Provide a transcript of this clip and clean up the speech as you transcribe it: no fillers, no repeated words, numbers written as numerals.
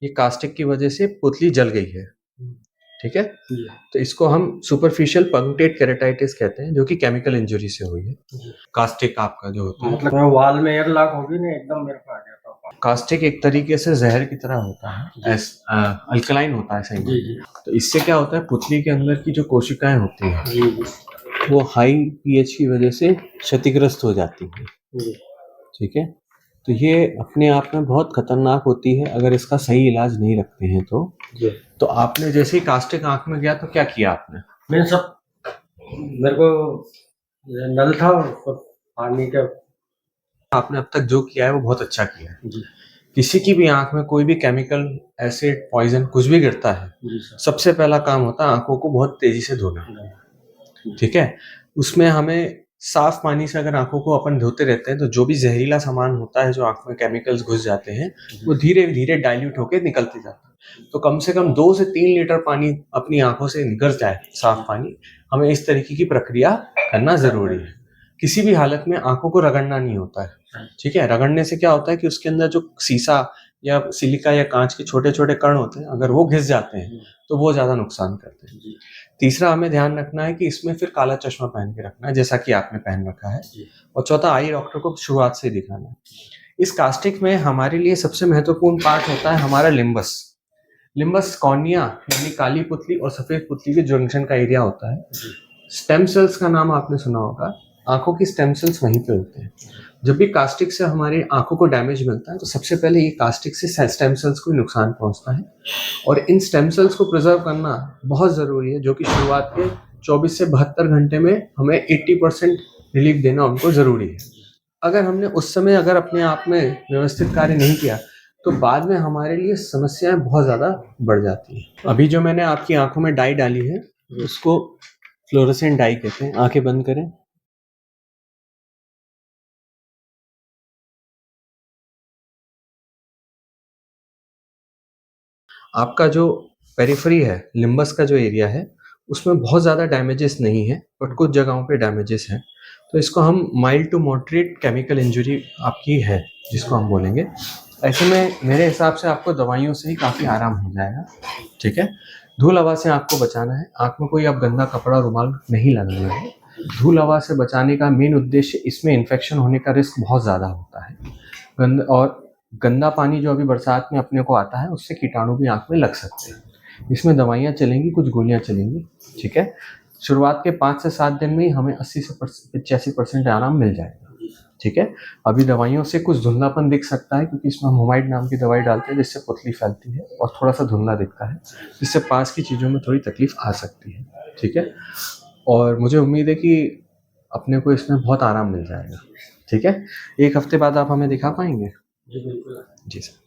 ये कास्टिक की वजह से पुतली जल गई है, ठीक है। तो इसको हम सुपरफिशियल पंक्टेड केराटाइटिस कहते हैं, जो कि केमिकल इंजरी से हुई है। कास्टिक आपका जो होता है, मतलब वॉल में एयर लॉक होगी ना, एकदम मेरे को आ गया था। कास्टिक एक तरीके से जहर की तरह होता है, अल्कलाइन होता है सही में। तो इससे क्या होता है, पुतली के अंदर की जो कोशिकाएं होती हैं वो हाई पीएच की वजह से क्षतिग्रस्त हो जाती हैं, ठीक है। तो ये अपने आप में बहुत खतरनाक होती है अगर इसका सही इलाज नहीं रखते हैं तो आपने जैसे ही कास्टिक आंख में गया तो क्या किया आपने? मेरे को नल था पानी का। आपने अब तक जो किया है वो बहुत अच्छा किया है। किसी की भी आंख में कोई भी केमिकल, एसिड, पॉइजन कुछ भी गिरता है, सबसे पहला काम होता है आंखों को बहुत तेजी से धोना, ठीक है। उसमें हमें साफ पानी से अगर आंखों को अपन धोते रहते हैं तो जो भी जहरीला सामान होता है, जो आंख में केमिकल्स घुस जाते हैं, वो धीरे धीरे डाइल्यूट होकर निकलते जाता है। तो कम से कम 2 से 3 लीटर पानी अपनी आंखों से निकल जाए, साफ पानी, हमें इस तरीके की प्रक्रिया करना जरूरी है। किसी भी हालत में आंखों को रगड़ना नहीं होता है, ठीक है। रगड़ने से क्या होता है कि उसके अंदर जो सीसा या सिलिका या कांच के छोटे छोटे कण होते हैं, अगर वो घिस जाते हैं तो वो ज्यादा नुकसान करते हैं। तीसरा हमें ध्यान रखना है कि इसमें फिर काला चश्मा पहन के रखना है, जैसा कि आपने पहन रखा है। और चौथा, आई डॉक्टर को शुरुआत से दिखाना है। इस कास्टिक में हमारे लिए सबसे महत्वपूर्ण पार्ट होता है हमारा लिम्बस। लिम्बस कॉर्निया यानी काली पुतली और सफेद पुतली के जंक्शन का एरिया होता है। स्टेम सेल्स का नाम आपने सुना होगा, आंखों की स्टेम सेल्स वहीं पे होते हैं। जब भी कास्टिक से हमारी आंखों को डैमेज मिलता है तो सबसे पहले ये कास्टिक से स्टेम सेल्स को नुकसान पहुंचता है, और इन स्टेम सेल्स को प्रिजर्व करना बहुत ज़रूरी है, जो कि शुरुआत के 24 से 72 घंटे में हमें 80% रिलीफ देना उनको ज़रूरी है। अगर हमने उस समय अगर अपने आप में व्यवस्थित कार्य नहीं किया तो बाद में हमारे लिए समस्याएं बहुत ज़्यादा बढ़ जाती हैं। अभी जो मैंने आपकी आंखों में डाई डाली है उसको फ्लोरोसेंट डाई कहते हैं। आंखें बंद करें। आपका जो पेरिफेरी है, लिम्बस का जो एरिया है, उसमें बहुत ज़्यादा डैमेजेस नहीं है, बट कुछ जगहों पे डैमेजेस हैं। तो इसको हम mild to moderate chemical injury आपकी है, जिसको हम बोलेंगे। ऐसे में मेरे हिसाब से आपको दवाइयों से ही काफ़ी आराम हो जाएगा, ठीक है। धूल हवा से आपको बचाना है, आँख में कोई आप गंदा कपड़ा, रुमाल नहीं लगाना है। धूल हवा से बचाने का मेन उद्देश्य, इसमें इन्फेक्शन होने का रिस्क बहुत ज़्यादा होता है। और गंदा पानी जो अभी बरसात में अपने को आता है, उससे कीटाणु भी आंख में लग सकते हैं। इसमें दवाइयाँ चलेंगी, कुछ गोलियाँ चलेंगी, ठीक है। शुरुआत के 5 से 7 दिन में ही हमें 80 से 85% आराम मिल जाएगा, ठीक है। अभी दवाइयों से कुछ धुंधलापन दिख सकता है, क्योंकि इसमें हम हुमाइड नाम की दवाई डालते हैं, जिससे पुतली फैलती है और थोड़ा सा धुंधला दिखता है, जिससे पास की चीज़ों में थोड़ी तकलीफ आ सकती है, ठीक है। और मुझे उम्मीद है कि अपने को इसमें बहुत आराम मिल जाएगा, ठीक है। 1 हफ्ते बाद आप हमें दिखा पाएंगे? जी बिल्कुल। जी सर।